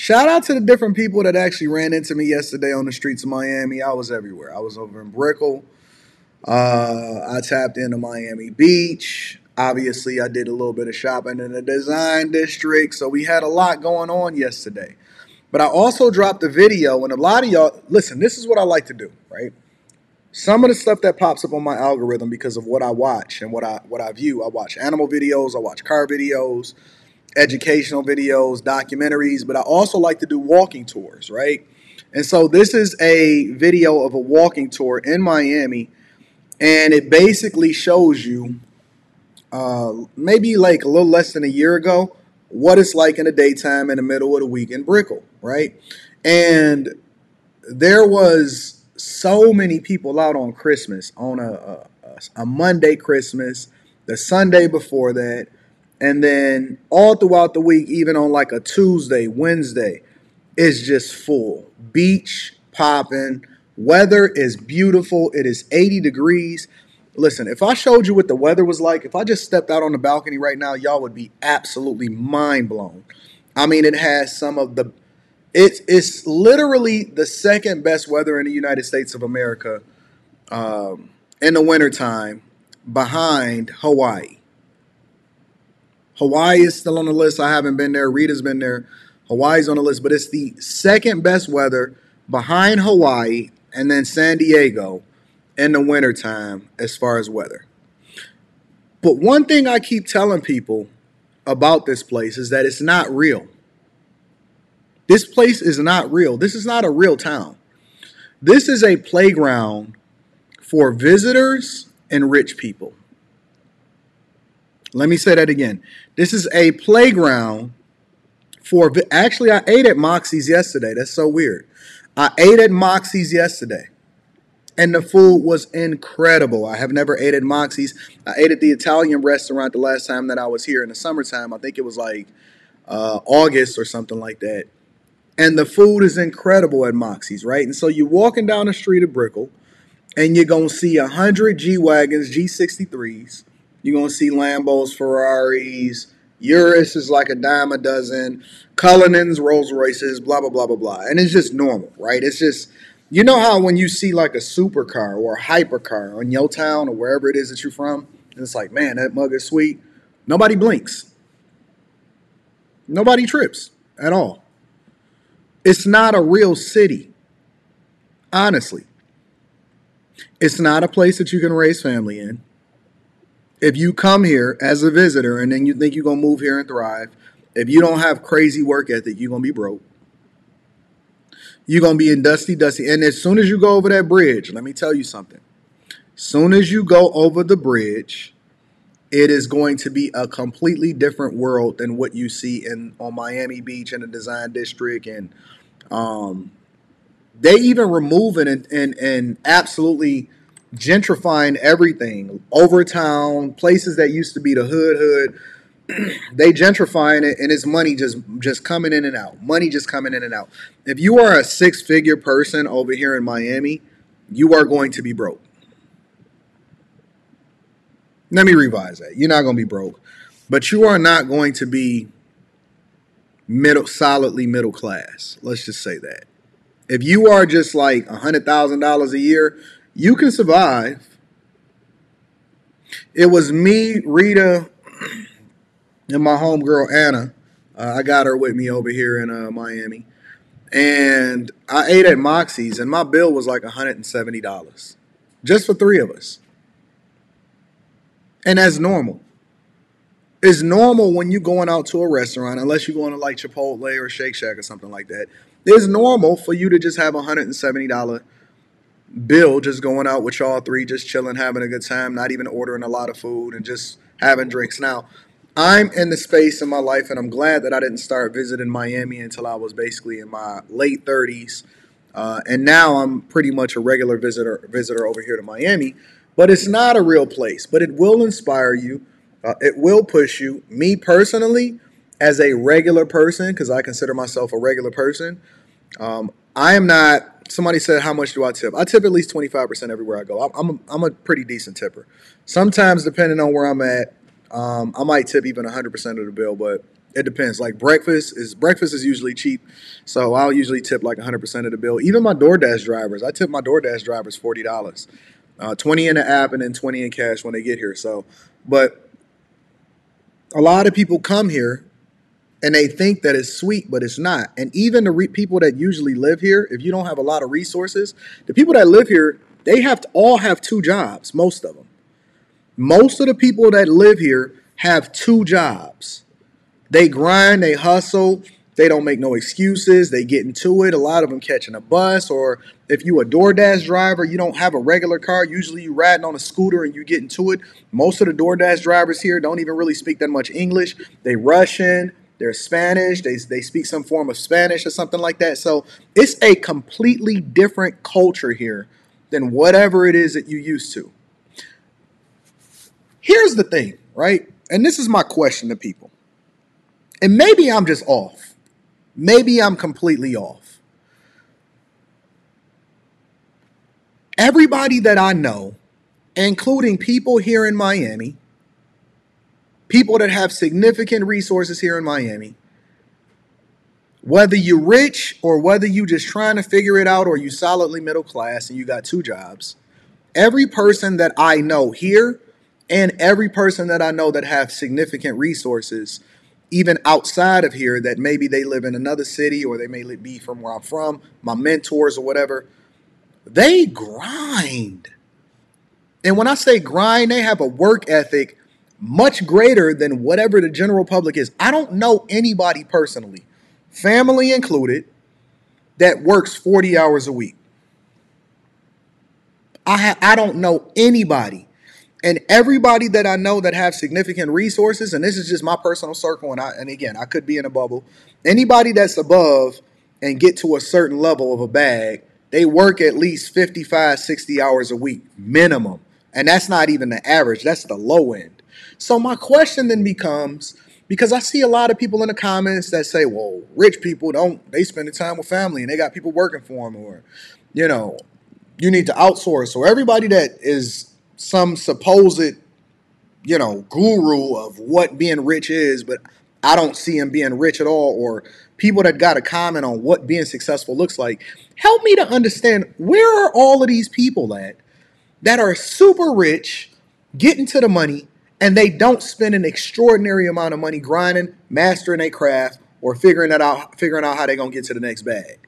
Shout out to the different people that actually ran into me yesterday on the streets of Miami. I was everywhere. I was over in Brickell. I tapped into Miami Beach. Obviously, I did a little bit of shopping in the design district. So we had a lot going on yesterday. But I also dropped a video, and a lot of y'all, listen, this is what I like to do, right? Some of the stuff that pops up on my algorithm because of what I watch and what I view. I watch animal videos, I watch car videos, educational videos, documentaries, but I also like to do walking tours, right? And so this is a video of a walking tour in Miami, and it basically shows you maybe like a little less than a year ago what it's like in the daytime in the middle of the week in Brickell, right? And there was so many people out on Christmas, on a Monday Christmas, the Sunday before that, and then all throughout the week, even on like a Tuesday, Wednesday, it's just full. Beach popping. Weather is beautiful. It is 80 degrees. Listen, if I showed you what the weather was like, if I just stepped out on the balcony right now, y'all would be absolutely mind blown. I mean, it has some of the it's literally the second best weather in the United States of America in the wintertime behind Hawaii. Hawaii is still on the list. I haven't been there. Rita's been there. Hawaii's on the list. But it's the second best weather behind Hawaii and then San Diego in the wintertime as far as weather. But one thing I keep telling people about this place is that it's not real. This place is not real. This is not a real town. This is a playground for visitors and rich people. Let me say that again. This is a playground for... Actually, I ate at Moxie's yesterday. That's so weird. I ate at Moxie's yesterday, and the food was incredible. I have never ate at Moxie's. I ate at the Italian restaurant the last time that I was here in the summertime. I think it was like August or something like that. And the food is incredible at Moxie's, right? And so you're walking down the street of Brickell, and you're going to see 100 G-Wagons, G63s. You're going to see Lambos, Ferraris. Urus is like a dime a dozen. Cullinans, Rolls Royces, blah, blah, blah, blah, blah. And it's just normal, right? It's just, you know how when you see like a supercar or a hypercar in your town or wherever it is that you're from, and it's like, man, that mug is sweet. Nobody blinks. Nobody trips at all. It's not a real city, honestly. It's not a place that you can raise family in. If you come here as a visitor and then you think you're going to move here and thrive, if you don't have crazy work ethic, you're going to be broke. You're going to be in dusty. And as soon as you go over that bridge, let me tell you something. As soon as you go over the bridge, it is going to be a completely different world than what you see on Miami Beach in the design district. And they even removing and absolutely gentrifying everything. Overtown, places that used to be the hood. They gentrifying it, and it's money just coming in and out. Money just coming in and out. If you are a six-figure person over here in Miami, you are going to be broke. Let me revise that. You're not going to be broke, but you are not going to be solidly middle class. Let's just say that. If you are just like $100,000 a year, you can survive. It was me, Rita, and my homegirl Anna. I got her with me over here in Miami. And I ate at Moxie's, and my bill was like $170. Just for three of us. And that's normal. It's normal when you're going out to a restaurant, unless you're going to like Chipotle or Shake Shack or something like that. It's normal for you to just have a $170 bill just going out with y'all three, just chilling, having a good time, not even ordering a lot of food and just having drinks. Now, I'm in the space in my life, and I'm glad that I didn't start visiting Miami until I was basically in my late 30s. And now I'm pretty much a regular visitor over here to Miami. But it's not a real place. But it will inspire you. It will push you. Me personally, as a regular person, because I consider myself a regular person, I am not. Somebody said, how much do I tip? I tip at least 25% everywhere I go. I'm a pretty decent tipper. Sometimes, depending on where I'm at, I might tip even 100% of the bill. But It depends. Like breakfast is usually cheap, so I'll usually tip like 100% of the bill. Even my DoorDash drivers, I tip my DoorDash drivers $40, 20 in the app and then 20 in cash when they get here. So, but a lot of people come here and they think that it's sweet, but it's not. And even the people that usually live here, if you don't have a lot of resources, the people that live here, they have to all have two jobs. Most of them. Most of the people that live here have two jobs. They grind, they hustle, they don't make no excuses, they get into it. A lot of them catching a bus, or if you a DoorDash driver, you don't have a regular car, usually you riding on a scooter and you get into it. Most of the DoorDash drivers here don't even really speak that much English. They Russian, they're Spanish, they speak some form of Spanish or something like that. So it's a completely different culture here than whatever it is that you used to. Here's the thing, right? And this is my question to people. And maybe I'm just off. Maybe I'm completely off. Everybody that I know, including people here in Miami, people that have significant resources here in Miami, whether you're rich or whether you just trying to figure it out or you solidly middle class and you got two jobs, every person that I know here and every person that I know that have significant resources, even outside of here, that maybe they live in another city or they may be from where I'm from, my mentors or whatever, they grind. And when I say grind, they have a work ethic much greater than whatever the general public is. I don't know anybody personally, family included, that works 40 hours a week. I don't know anybody. And everybody that I know that have significant resources, and this is just my personal circle, and again, I could be in a bubble. Anybody that's above and get to a certain level of a bag, they work at least 55, 60 hours a week, minimum. And that's not even the average, that's the low end. So my question then becomes, because I see a lot of people in the comments that say, well, rich people they spend the time with family and they got people working for them, or, you need to outsource. Or everybody that is some supposed, guru of what being rich is, but I don't see him being rich at all, or people that got a comment on what being successful looks like. Help me to understand, where are all of these people at that are super rich, getting to the money, and they don't spend an extraordinary amount of money grinding, mastering a craft, or figuring out how they're going to get to the next bag?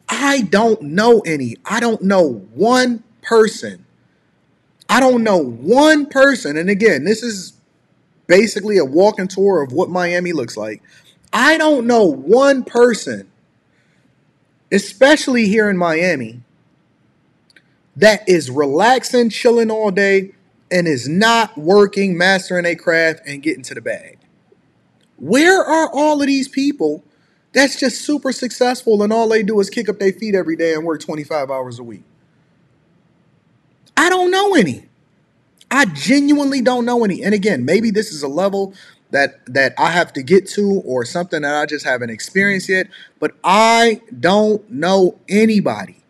I don't know any. I don't know one person. And again, this is basically a walking tour of what Miami looks like. I don't know one person, especially here in Miami, that is relaxing, chilling all day, and is not working, mastering a craft, and getting to the bag. Where are all of these people that's just super successful and all they do is kick up their feet every day and work 25 hours a week? I don't know any. I genuinely don't know any. And again, maybe this is a level that I have to get to, or something that I just haven't experienced yet. But I don't know anybody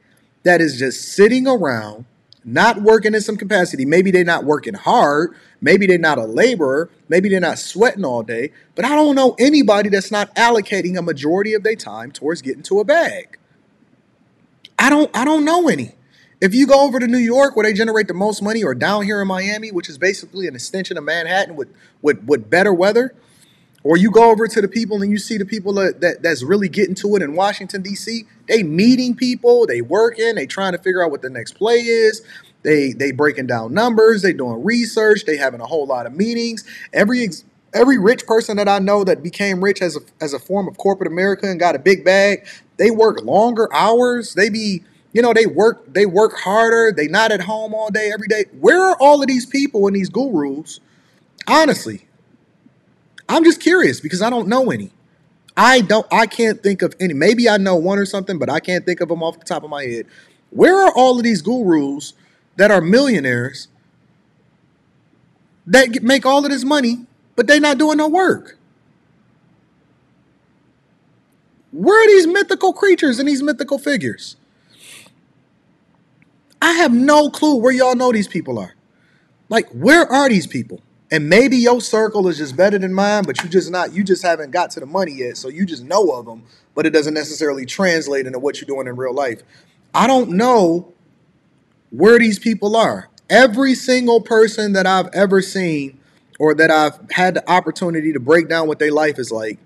that is just sitting around, not working in some capacity. Maybe they're not working hard. Maybe they're not a laborer. Maybe they're not sweating all day. But I don't know anybody that's not allocating a majority of their time towards getting to a bag. I don't know any. If you go over to New York, where they generate the most money, or down here in Miami, which is basically an extension of Manhattan with better weather, or you go over to the people and you see the people that's really getting to it in Washington, D.C., they meeting people, they working, they trying to figure out what the next play is. They breaking down numbers, they doing research, they having a whole lot of meetings. Every rich person that I know that became rich as a form of corporate America and got a big bag, they work longer hours. They work harder. They not at home all day, every day. Where are all of these people and these gurus? Honestly, I'm just curious, because I don't know any. I can't think of any. Maybe I know one or something, but I can't think of them off the top of my head. Where are all of these gurus that are millionaires that make all of this money, but they not doing no work? Where are these mythical creatures and these mythical figures? I have no clue where y'all know these people are. Like, where are these people? And maybe your circle is just better than mine, but you just haven't got to the money yet. So you just know of them, but it doesn't necessarily translate into what you're doing in real life. I don't know where these people are. Every single person that I've ever seen or that I've had the opportunity to break down what their life is like,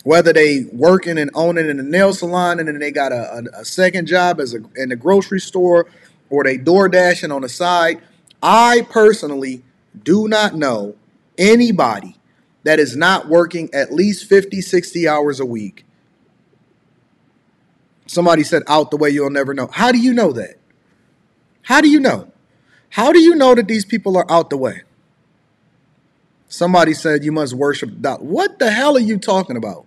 whether they working and owning in a nail salon and then they got a second job in the grocery store or they door dashing on the side, I personally do not know anybody that is not working at least 50, 60 hours a week. Somebody said out the way, you'll never know. How do you know that? How do you know? How do you know that these people are out the way? Somebody said you must worship God. What the hell are you talking about?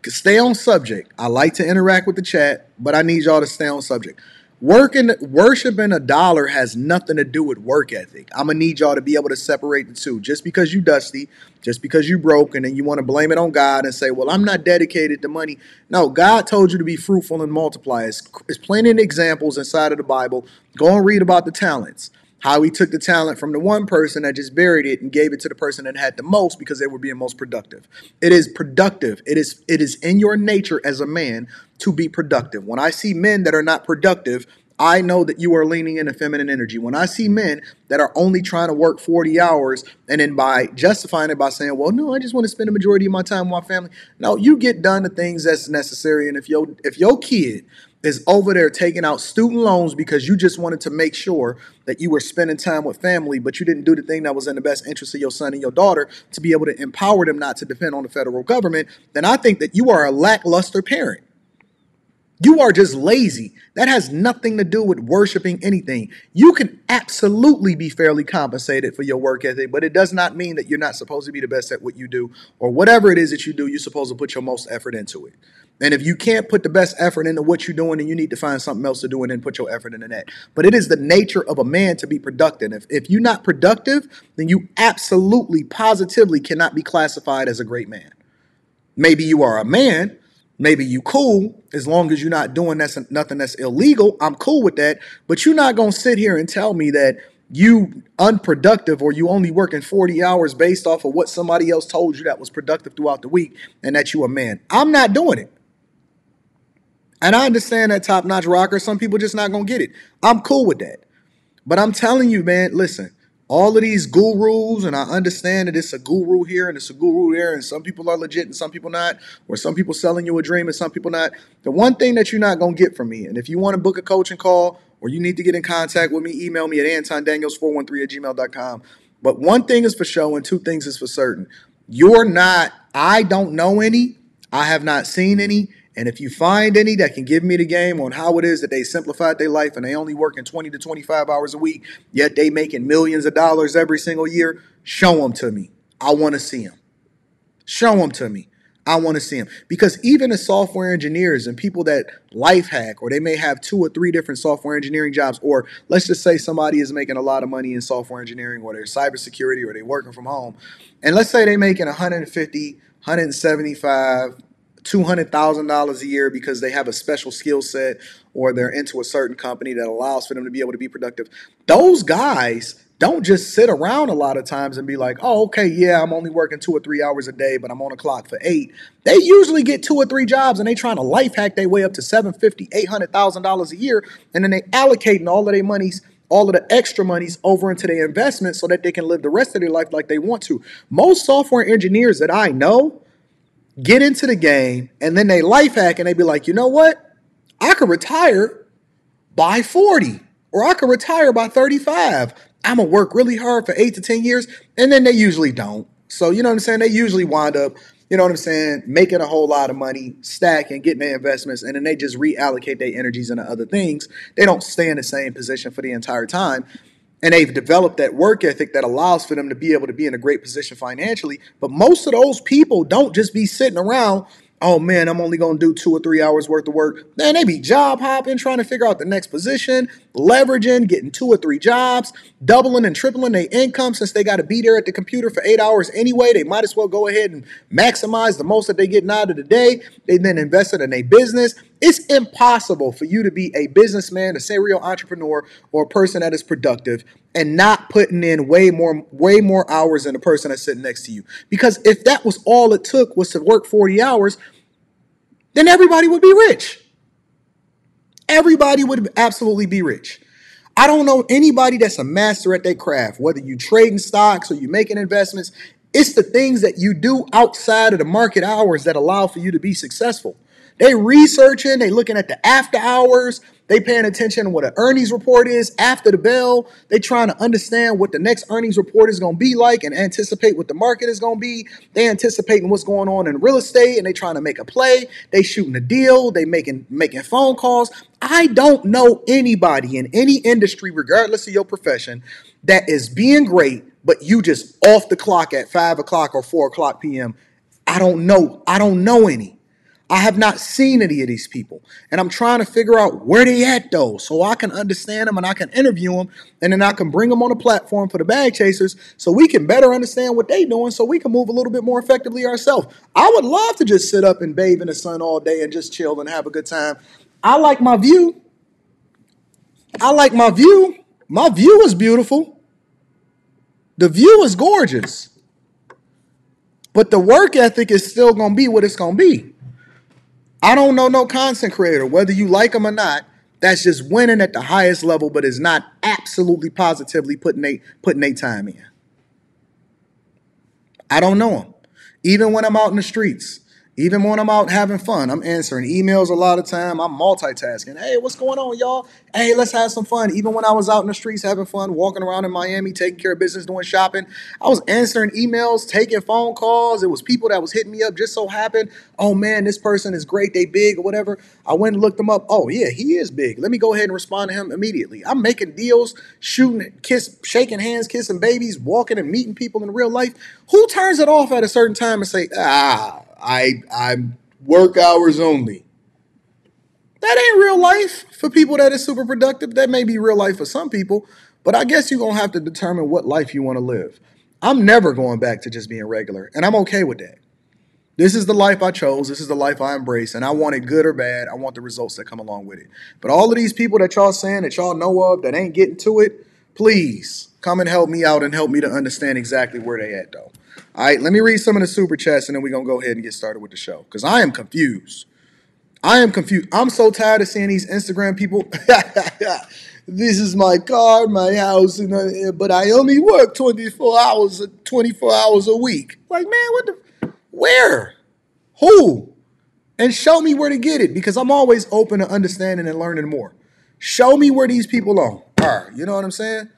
Stay on subject. I like to interact with the chat, but I need y'all to stay on subject. Worshiping a dollar has nothing to do with work ethic. I'm going to need y'all to be able to separate the two. Just because you dusty, just because you broke, and then you want to blame it on God and say, well, I'm not dedicated to money. No, God told you to be fruitful and multiply. It's plenty of examples inside of the Bible. Go and read about the talents. How he took the talent from the one person that just buried it and gave it to the person that had the most because they were being most productive. It is productive. It is in your nature as a man to be productive. When I see men that are not productive, I know that you are leaning into feminine energy. When I see men that are only trying to work 40 hours and then by justifying it by saying, well, no, I just want to spend the majority of my time with my family. No, you get done the things that's necessary. And if your kid is over there taking out student loans because you just wanted to make sure that you were spending time with family, but you didn't do the thing that was in the best interest of your son and your daughter to be able to empower them not to depend on the federal government, then I think that you are a lackluster parent. You are just lazy. That has nothing to do with worshiping anything. You can absolutely be fairly compensated for your work ethic, but it does not mean that you're not supposed to be the best at what you do, or whatever it is that you do, you're supposed to put your most effort into it. And if you can't put the best effort into what you're doing, then you need to find something else to do and then put your effort into that. But it is the nature of a man to be productive. If you're not productive, then you absolutely, positively cannot be classified as a great man. Maybe you are a man. Maybe you cool, as long as you're not doing nothing that's illegal. I'm cool with that. But you're not going to sit here and tell me that you unproductive or you only working 40 hours based off of what somebody else told you that was productive throughout the week and that you a man. I'm not doing it. And I understand that top-notch rocker, some people just not going to get it. I'm cool with that. But I'm telling you, man, listen, all of these gurus, and I understand that it's a guru here and it's a guru there, and some people are legit and some people not, or some people selling you a dream and some people not. The one thing that you're not going to get from me, and if you want to book a coaching call or you need to get in contact with me, email me at antondaniels413@gmail.com. But one thing is for sure and two things is for certain. I don't know any, I have not seen any, and if you find any that can give me the game on how it is that they simplified their life and they only working 20 to 25 hours a week, yet they making millions of dollars every single year, show them to me. I want to see them. Show them to me. I want to see them. Because even as software engineers and people that life hack, or they may have 2 or 3 different software engineering jobs, or let's just say somebody is making a lot of money in software engineering, or they're cybersecurity, or they're working from home. And let's say they're making 150, 175, $200,000 a year because they have a special skill set or they're into a certain company that allows for them to be able to be productive. Those guys don't just sit around a lot of times and be like, oh, okay, yeah, I'm only working 2 or 3 hours a day, but I'm on the clock for 8. They usually get 2 or 3 jobs and they trying to life hack their way up to $750,000, $800,000 a year. And then they allocating all of their monies, all of the extra monies over into their investments so that they can live the rest of their life like they want to. Most software engineers that I know get into the game and then they life hack and they be like, you know what? I could retire by 40 or I could retire by 35. I'm going to work really hard for 8 to 10 years. And then they usually don't. So, you know what I'm saying? They usually wind up, you know what I'm saying, making a whole lot of money, stacking, getting their investments, and then they just reallocate their energies into other things. They don't stay in the same position for the entire time. And they've developed that work ethic that allows for them to be able to be in a great position financially. But most of those people don't just be sitting around, oh man, I'm only going to do 2 or 3 hours worth of work. Man, they be job hopping, trying to figure out the next position, leveraging, getting 2 or 3 jobs, doubling and tripling their income since they got to be there at the computer for 8 hours anyway. They might as well go ahead and maximize the most that they getting out of the day. They then invested in their business. It's impossible for you to be a businessman, a serial entrepreneur, or a person that is productive and not putting in way more hours than the person that's sitting next to you. Because if that was all it took was to work 40 hours, then everybody would be rich. Everybody would absolutely be rich. I don't know anybody that's a master at their craft, whether you trading stocks or you making investments. It's the things that you do outside of the market hours that allow for you to be successful. They researching, they looking at the after hours, they paying attention to what an earnings report is after the bell. They trying to understand what the next earnings report is going to be like and anticipate what the market is going to be. They anticipating what's going on in real estate and they trying to make a play. They shooting a deal. They making phone calls. I don't know anybody in any industry, regardless of your profession, that is being great, but you just off the clock at 5 o'clock or 4 o'clock p.m. I don't know any. I have not seen any of these people. And I'm trying to figure out where they at, though, so I can understand them and I can interview them. And then I can bring them on a platform for the bag chasers so we can better understand what they doing so we can move a little bit more effectively ourselves. I would love to just sit up and bathe in the sun all day and just chill and have a good time. I like my view. My view is beautiful. The view is gorgeous. But the work ethic is still going to be what it's going to be. I don't know no content creator, whether you like them or not, that's just winning at the highest level, but is not absolutely positively putting their time in. I don't know them. Even when I'm out in the streets, even when I'm out having fun, I'm answering emails a lot of time. I'm multitasking. Hey, what's going on, y'all? Hey, let's have some fun. Even when I was out in the streets having fun, walking around in Miami, taking care of business, doing shopping, I was answering emails, taking phone calls. It was people that was hitting me up. Just so happened, oh man, this person is great. They big or whatever. I went and looked them up. Oh yeah, he is big. Let me go ahead and respond to him immediately. I'm making deals, shooting, shaking hands, kissing babies, walking and meeting people in real life. Who turns it off at a certain time and say, I'm work hours only? That ain't real life for people that is super productive. That may be real life for some people, but I guess you're going to have to determine what life you want to live. I'm never going back to just being regular, and I'm okay with that. This is the life I chose. This is the life I embrace, and I want it good or bad. I want the results that come along with it. But all of these people that y'all saying that y'all know of that ain't getting to it, please come and help me out and help me to understand exactly where they at, though. All right, let me read some of the super chats, and then we're going to go ahead and get started with the show, because I am confused. I'm so tired of seeing these Instagram people. This is my car, my house, but I only work 24 hours a week. Like, man, where? Who? And show me where to get it, because I'm always open to understanding and learning more. Show me where these people are. You know what I'm saying?